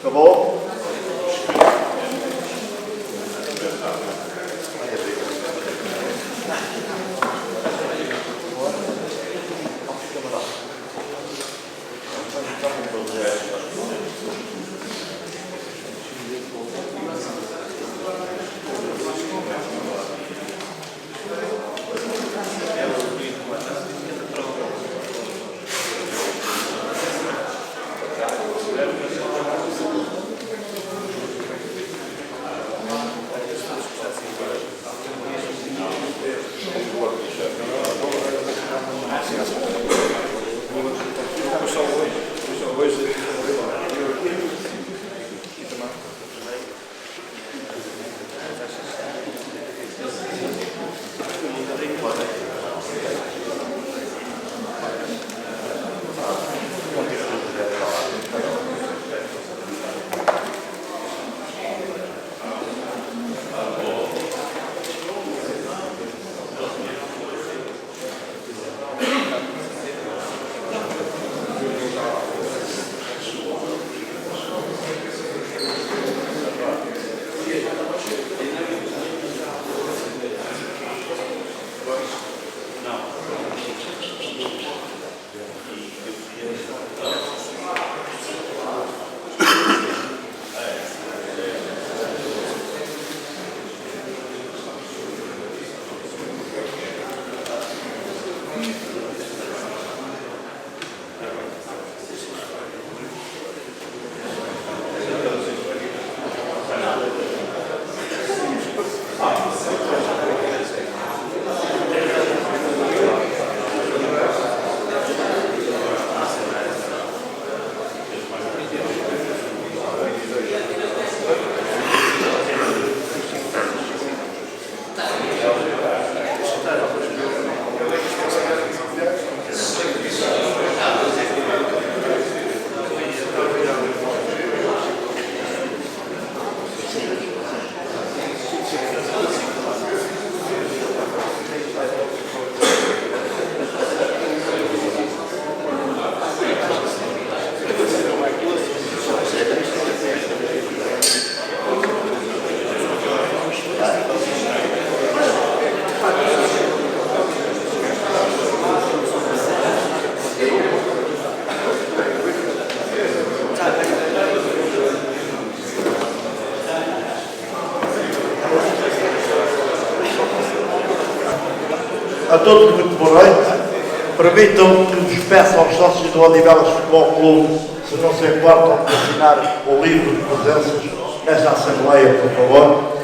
Acabou. A todos muito boa noite. Permitam que nos peça aos sócios do Odivelas Futebol Clube, se não se importam, de assinar o livro de presenças nesta Assembleia, por favor.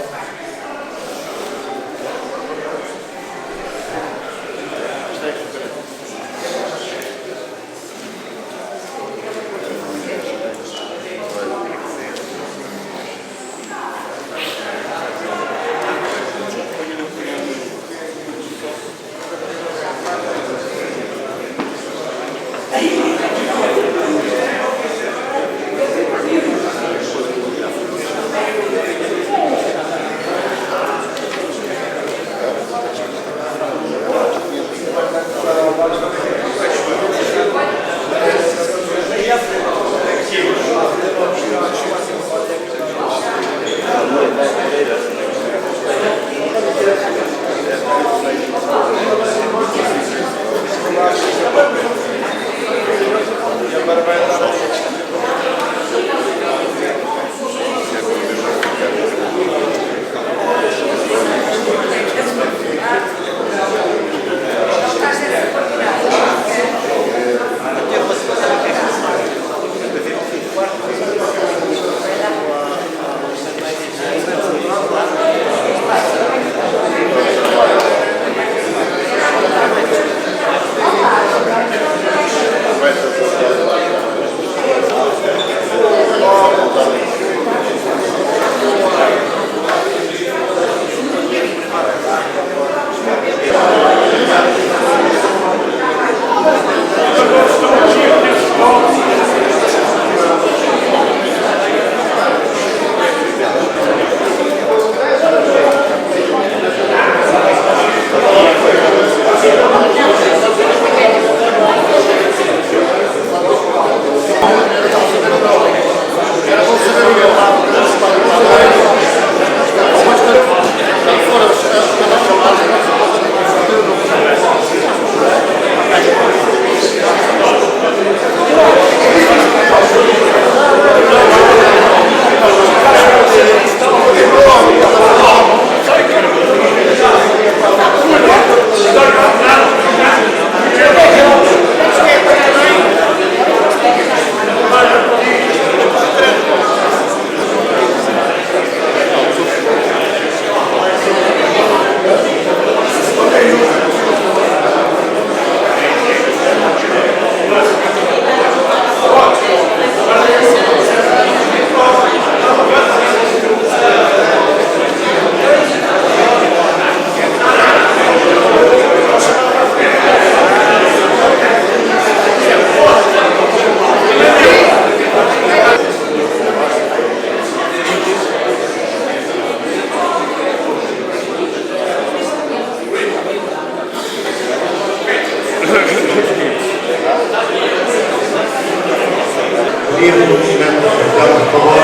aqui o documento, por favor.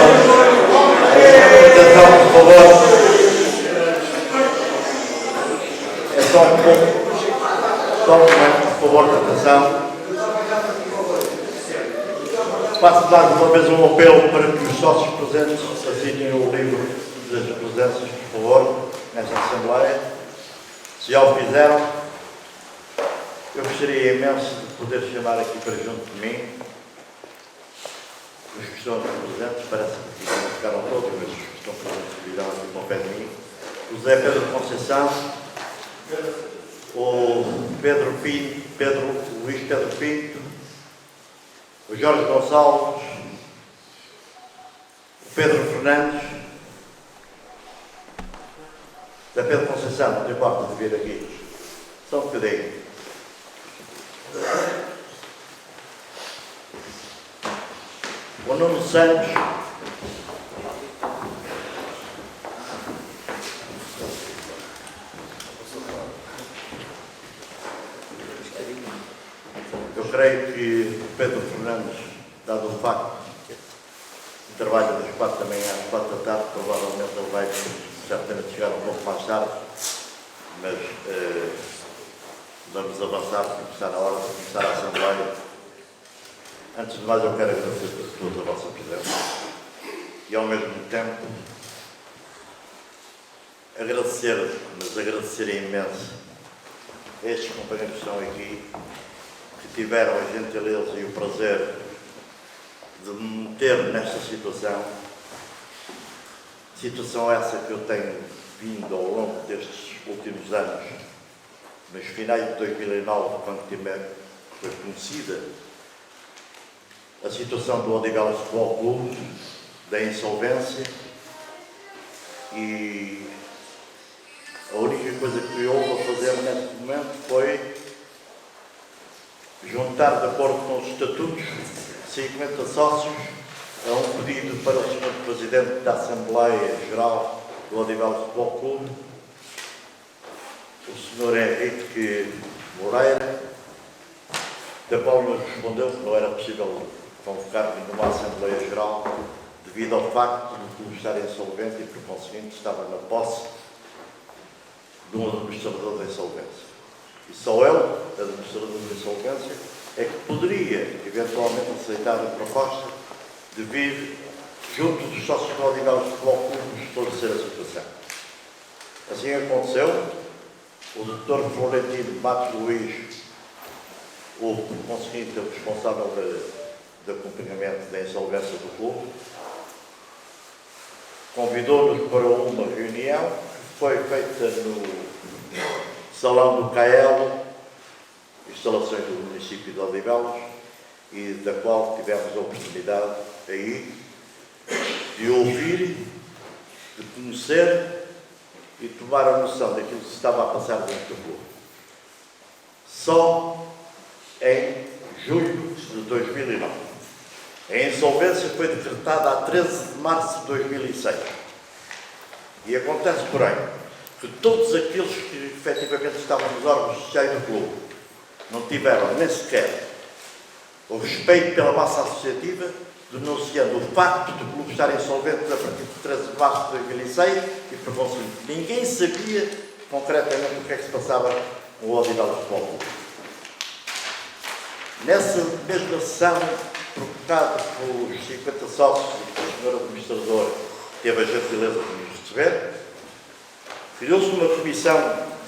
Atenção, por favor. É só um pouco. Só um momento, por favor, de atenção. Faço mais uma vez um apelo para que os sócios presentes assinem o livro das presenças, por favor, nesta Assembleia. Se já o fizeram, eu gostaria imenso de poder chamar aqui para junto de mim os que estão presentes, parece que não ficaram todos, mas os que estão presentes virão aqui com o pé de mim. O José Pedro Conceição, o Luís Pedro Pinto, o Jorge Gonçalves, o Pedro Fernandes, da Pedro Conceição, não te importa de vir aqui, só um bocadinho. O Nuno Santos, eu creio que o Pedro Fernandes, dado o facto de trabalho das 4 da manhã às 4 da tarde, provavelmente ele vai certamente chegar um pouco mais tarde, mas vamos avançar, porque está na hora de começar a Assembleia. Antes de mais, eu quero agradecer a todos a vossa presença e, ao mesmo tempo, agradecer imenso a estes companheiros que estão aqui, que tiveram a gentileza e o prazer de me meter nesta situação essa que eu tenho vindo ao longo destes últimos anos, nos finais de 2009, quando foi conhecida a situação do Odivelas Futebol Clube, da insolvência, e a única coisa que houve a fazer nesse momento foi juntar, de acordo com os estatutos, 50 sócios a um pedido para o Sr. Presidente da Assembleia Geral do Odivelas Futebol Clube, o Sr. Henrique Moreira, da qual nos respondeu que não era possível convocar numa Assembleia Geral devido ao facto de o clube estar insolvente e, por conseguinte, estava na posse de um administrador da insolvência. E só ele, administrador da insolvência, é que poderia, eventualmente, aceitar a proposta de vir, junto dos sócios do Odivelas Futebol Clube, esclarecer a situação. Assim aconteceu. O Dr. Florentino Matos Luís, o, por conseguinte, o responsável de acompanhamento da insolvência do clube, convidou-nos para uma reunião que foi feita no Salão do Caelo, instalações do município de Odivelas, e da qual tivemos a oportunidade aí de ouvir, de conhecer e tomar a noção daquilo que se estava a passar dentro do clube. Só em julho de 2009. A insolvência foi decretada a 13 de março de 2006. E acontece, porém, que todos aqueles que efetivamente estavam nos órgãos sociais do clube não tiveram nem sequer o respeito pela massa associativa, denunciando o facto de o clube estar insolvente a partir de 13 de março de 2006 e, por conseguinte, ninguém sabia concretamente o que é que se passava no Odivelas Futebol Clube. Nessa mesma sessão, provocada pelos 50 sócios e pelo Sr. Administrador, que teve a gentileza de nos receber, criou-se uma comissão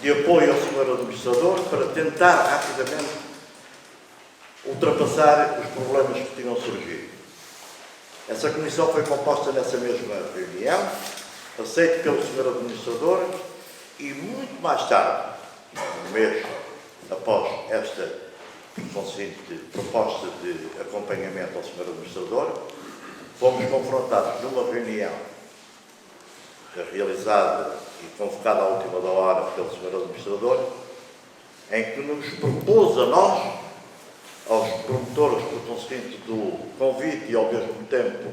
de apoio ao Sr. Administrador para tentar rapidamente ultrapassar os problemas que tinham surgido. Essa comissão foi composta nessa mesma reunião, aceita pelo Sr. Administrador, e muito mais tarde, um mês após esta conseguinte proposta de acompanhamento ao Sr. Administrador, fomos confrontados numa reunião realizada e convocada à última da hora pelo Sr. Administrador, em que nos propôs a nós, aos promotores, por conseguinte, do convite e, ao mesmo tempo,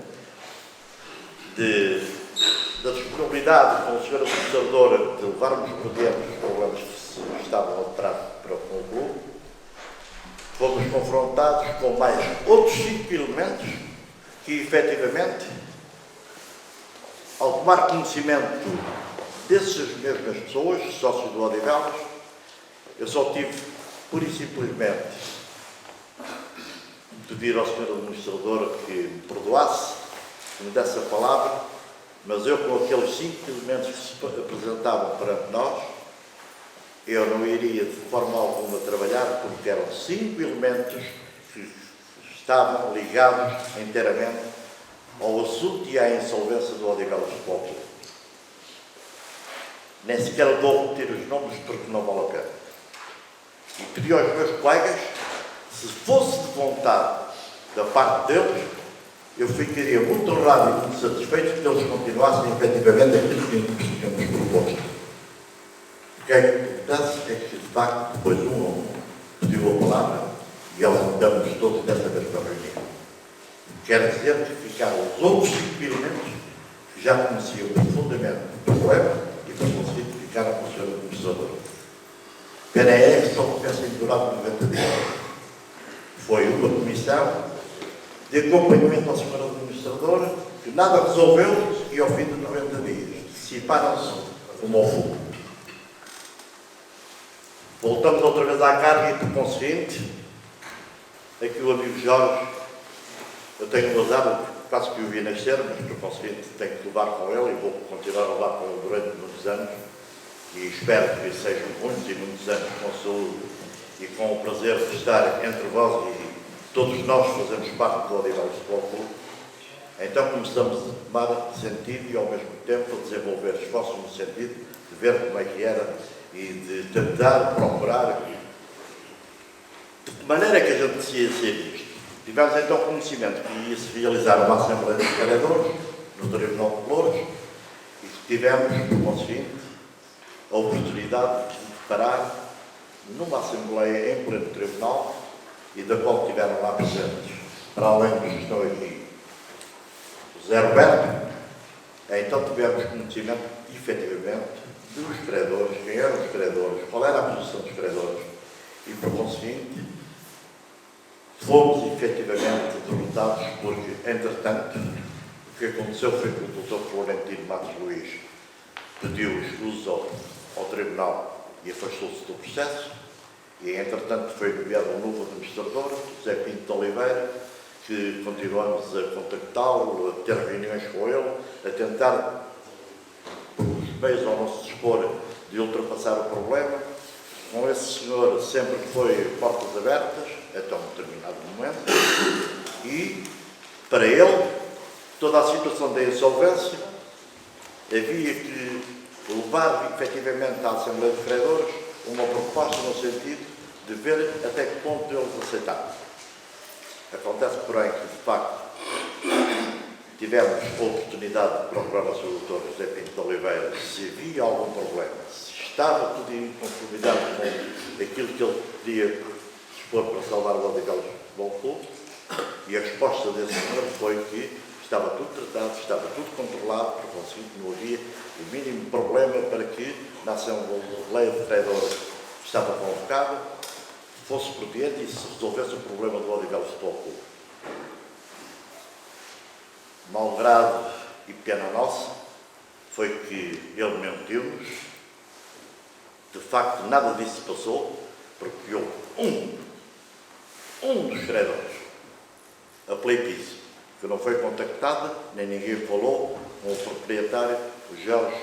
da disponibilidade com o Sr. Administrador de levarmos por diante os problemas que se estavam a para o clube, fomos confrontados com mais outros 5 elementos que, efetivamente, ao tomar conhecimento dessas mesmas pessoas, sócios do Odivelas, eu só tive, pura e simplesmente, pedir ao Sr. Administrador que me perdoasse, que me desse a palavra, mas eu, com aqueles 5 elementos que se apresentavam perante nós, eu não iria de forma alguma trabalhar, porque eram 5 elementos que estavam ligados inteiramente ao assunto e à insolvência do Odivelas Futebol Clube. Nem sequer vou repetir os nomes porque não vale a pena. E pedi aos meus colegas, se fosse de vontade da parte deles, eu ficaria muito honrado e muito satisfeito que eles continuassem efetivamente aquilo que tínhamos proposto. O que é que acontece é que, de facto, depois um pediu a palavra e ausentamos todos dessa mesma reunião. Quer dizer que ficaram os outros 5 elementos que já conheciam profundamente o problema e, por conseguinte, ficaram com o Sr. Administrador. Pena é que só tivessem durado 90 dias. Foi uma comissão de acompanhamento ao Sr. Administrador que nada resolveu e, ao fim de 90 dias, dissiparam-se como ao fogo. Voltamos outra vez à carga e, por conseguinte, aqui o amigo Jorge, eu tenho um azar, quase que o vi nascer, mas por conseguinte tenho que levar com ele e vou continuar a levar com ele durante muitos anos e espero que sejam muitos e muitos anos com saúde e com o prazer de estar entre vós e todos nós fazemos parte do Odivelas Futebol Clube. Então começamos a tomar sentido e ao mesmo tempo a desenvolver esforços no sentido de ver como é que era e de tentar procurar de que maneira que a gente se ser isto. Tivemos então conhecimento que ia-se realizar uma Assembleia de Vereadores no Tribunal de Louros e que tivemos, por conseguinte, a oportunidade de preparar numa Assembleia em pleno Tribunal e da qual estiveram lá presentes, para além dos que estão aqui, o Zé Roberto. Então tivemos conhecimento, efetivamente, dos vereadores, quem eram os vereadores, qual era a posição dos vereadores e, por conseguinte, fomos efetivamente derrotados porque, entretanto, o que aconteceu foi que o Dr. Florentino Matos Luís pediu escusa ao Tribunal e afastou-se do processo e, entretanto, foi nomeado um novo administrador, José Pinto de Oliveira, que continuamos a contactá-lo, a ter reuniões com ele, a tentar, por os meios ao nosso dispor, de ultrapassar o problema. Com esse senhor sempre foi portas abertas, até um determinado momento, e, para ele, toda a situação da insolvência havia que levar efetivamente à Assembleia de Vereadores uma proposta no sentido de ver até que ponto eles aceitaram. Acontece, porém, que de facto tivemos a oportunidade de procurar ao Sr. Dr. José Pinto de Oliveira se havia algum problema, se estava tudo em conformidade com aquilo que ele podia dispor para salvar o Odivelas Futebol Clube, e a resposta desse senhor foi que estava tudo tratado, estava tudo controlado, por conseguinte não havia o mínimo problema para que na Assembleia de Vereadores que estava convocada fosse por diante e se resolvesse o problema do Odivelas Futebol Clube. Malgrado e pena nossa foi que ele mentiu-nos. De facto, nada disso passou, porque houve um dos vereadores, a Pleipiso, que não foi contactada, nem ninguém falou com o proprietário, o Jorge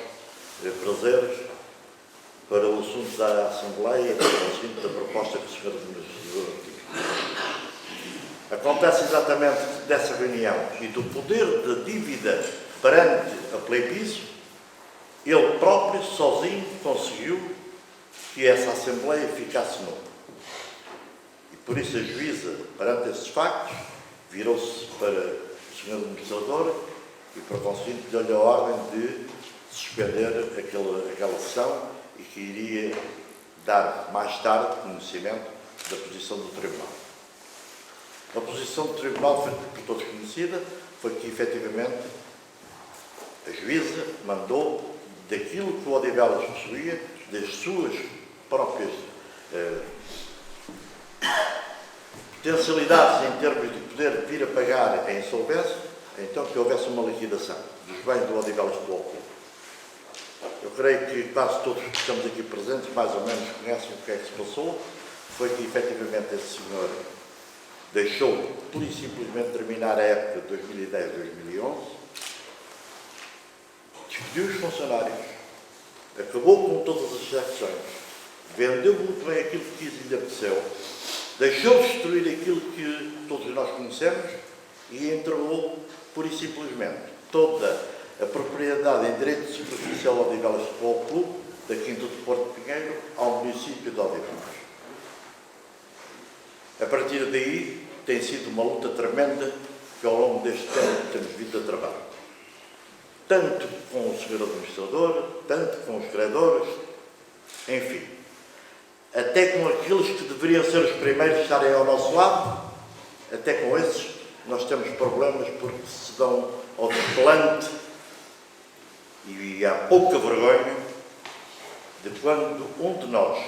Prazeres, para o assunto da Assembleia e para o assunto da proposta que o Sr. Administrador tinha. Acontece exatamente dessa reunião e do poder da dívida perante a Pleipiso, ele próprio, sozinho, conseguiu que essa Assembleia ficasse nua. E por isso a juíza, perante esses factos, virou-se para o Sr. Administrador e, por conseguinte, deu-lhe a ordem de suspender aquela sessão e que iria dar mais tarde conhecimento da posição do Tribunal. A posição do Tribunal foi por todos conhecida, foi que, efetivamente, a juíza mandou daquilo que o Odivelas possuía, das suas próprias potencialidades em termos de poder vir a pagar a insolvência, então que houvesse uma liquidação dos bens do Odivelas Futebol Clube. Eu creio que quase todos que estamos aqui presentes, mais ou menos, conhecem o que é que se passou. Foi que, efetivamente, esse senhor deixou, pura e simplesmente, terminar a época de 2010-2011, despediu os funcionários, acabou com todas as exceções, vendeu muito bem aquilo que quis e lhe apeteceu, deixou destruir aquilo que todos nós conhecemos e entregou, pura e simplesmente, toda a propriedade em direito de superfície ao Odivelas Futebol Clube, da Quinta do Porto Pinheiro, ao município de Odivelas. A partir daí, tem sido uma luta tremenda que ao longo deste tempo temos vindo a travar. Tanto com o Sr. Administrador, tanto com os credores, enfim. Até com aqueles que deveriam ser os primeiros a estarem ao nosso lado, até com esses nós temos problemas porque se dão ao desplante e há pouca vergonha de quando um de nós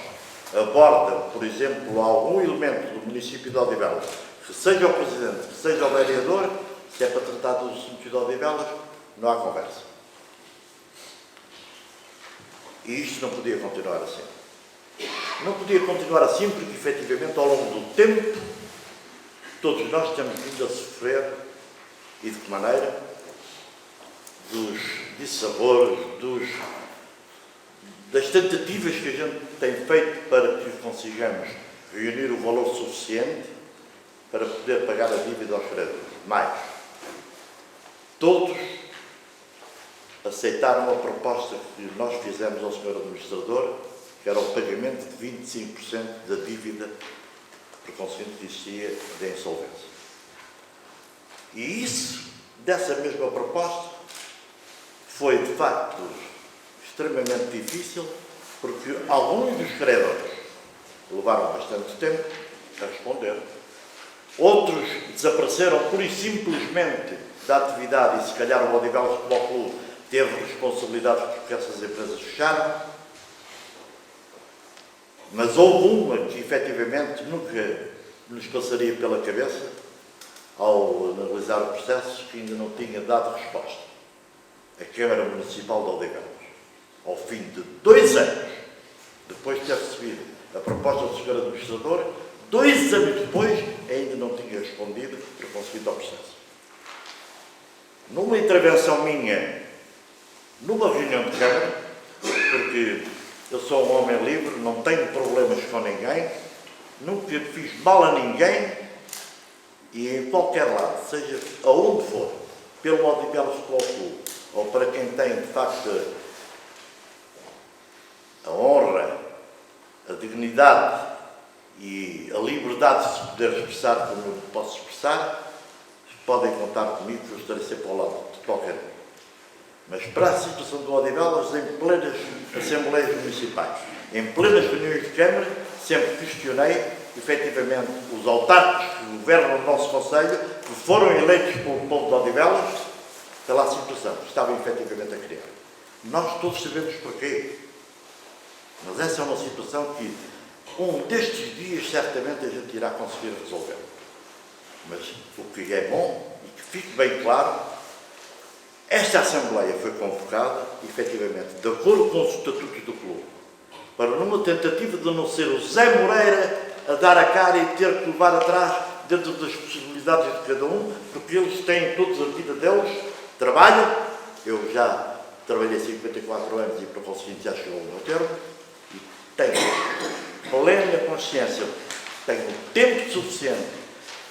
aborda, por exemplo, algum elemento do município de Odivelas, que seja o Presidente, que seja o Vereador, se é para tratar dos assuntos de Odivelas, não há conversa. E isto não podia continuar assim. Não podia continuar assim porque, efetivamente, ao longo do tempo, todos nós temos vindo a sofrer, e de que maneira, dos dissabores, das tentativas que a gente tem feito para que consigamos reunir o valor suficiente para poder pagar a dívida aos credores. Mais, todos aceitaram a proposta que nós fizemos ao Sr. Administrador, que era o pagamento de 25% da dívida por conseguinte que existia de insolvência. E isso, dessa mesma proposta, foi de facto extremamente difícil, porque alguns dos credores levaram bastante tempo a responder. Outros desapareceram pura e simplesmente da atividade e, se calhar, o Odivelas Futebol Clube teve responsabilidades porque essas empresas fecharam. Mas houve uma que, efetivamente, nunca nos passaria pela cabeça, ao analisar o processo, que ainda não tinha dado resposta. A Câmara Municipal de Odivelas, ao fim de 2 anos, depois de ter recebido a proposta do Sr. Administrador, 2 anos depois, ainda não tinha respondido para conseguir ao processo. Numa intervenção minha, numa reunião de Câmara, porque eu sou um homem livre, não tenho problemas com ninguém, nunca fiz mal a ninguém, e em qualquer lado, seja aonde for, pelo Odivelas Futebol Clube, ou para quem tem, de facto, a honra, a dignidade e a liberdade de se poder expressar como eu posso expressar, podem contar comigo, que eu estarei sempre ao lado de qualquer um. Mas para a situação do Odivelas, em plenas Assembleias Municipais, em plenas reuniões de Câmara, sempre questionei, efetivamente, os autarcas que governam o nosso Conselho, que foram eleitos pelo povo de Odivelas, pela situação que estavam efetivamente a criar. Nós todos sabemos porquê. Mas essa é uma situação que, destes dias, certamente a gente irá conseguir resolver. Mas o que é bom, e que fique bem claro, esta Assembleia foi convocada, efetivamente, de acordo com os estatutos do clube, para numa tentativa de não ser o Zé Moreira a dar a cara e ter que levar atrás dentro das possibilidades de cada um, porque eles têm todos a vida deles, trabalham. Eu já trabalhei 54 anos e, para conseguir, já chegou ao meu termo, e tenho plena consciência, tenho tempo suficiente,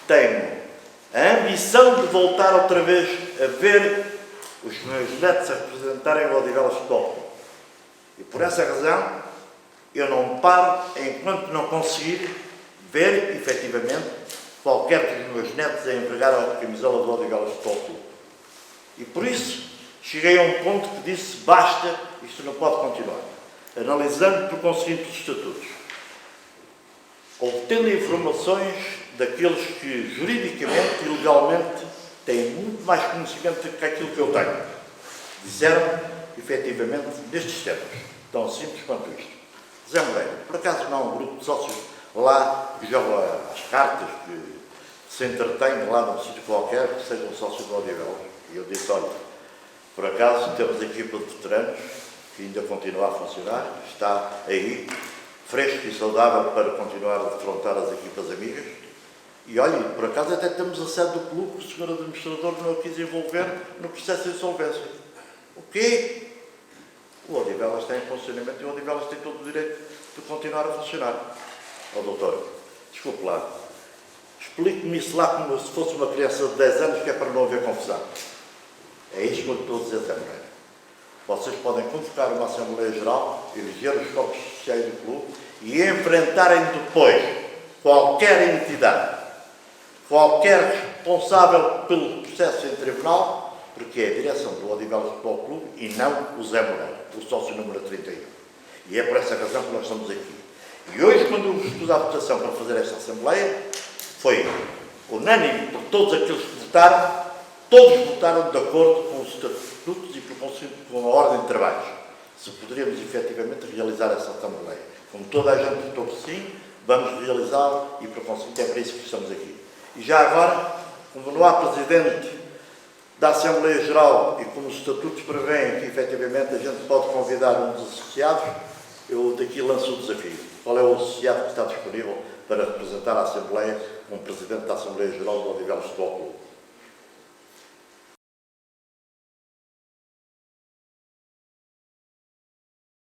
tenho a ambição de voltar outra vez a ver os meus netos a representarem o Odivelas Futebol Clube. E por essa razão, eu não paro enquanto não conseguir ver, efetivamente, qualquer dos meus netos a envergar a camisola do Odivelas Futebol Clube. E por isso, cheguei a um ponto que disse, basta, isto não pode continuar. Analisando por conseguinte os estatutos, obtendo informações daqueles que, juridicamente e legalmente, têm muito mais conhecimento do que aquilo que eu tenho. Disseram, efetivamente, nestes termos, tão simples quanto isto. Zé Moreira, por acaso não há um grupo de sócios lá que joga as cartas, que se entretém lá num sítio qualquer, que seja um sócio do Odivelas. E eu disse, olha, por acaso temos a equipa de veteranos, que ainda continua a funcionar, está aí, fresco e saudável para continuar a defrontar as equipas amigas. E olha, por acaso até temos a sede do clube que o senhor administrador não quis envolver no processo de insolvência. O quê? O Odivelas está em funcionamento e o Odivelas tem todo o direito de continuar a funcionar. Ó doutor, desculpe lá, explique-me isso lá como se fosse uma criança de 10 anos, que é para não haver confusão. É isto que eu estou a dizer, Zé Moreira. Vocês podem convocar uma Assembleia Geral, eleger os corpos sociais do clube e enfrentarem depois qualquer entidade, qualquer responsável pelo processo em tribunal, porque é a direção do Odivelas Futebol Clube e não o Zé Moreira, o sócio número 31. E é por essa razão que nós estamos aqui. E hoje, quando eu vos pus a votação para fazer esta Assembleia, foi unânime por todos aqueles que votaram, todos votaram de acordo com os estatutos e com a ordem de trabalhos. Se poderíamos efetivamente realizar essa Assembleia. Como toda a gente votou por sim, vamos realizá-la e por conseguinte é para isso que estamos aqui. E já agora, como não há Presidente da Assembleia Geral e como os estatutos prevêem que efetivamente a gente pode convidar um dos associados, eu daqui lanço o desafio. Qual é o associado que está disponível para representar a Assembleia como Presidente da Assembleia Geral do Odivelas Futebol Clube?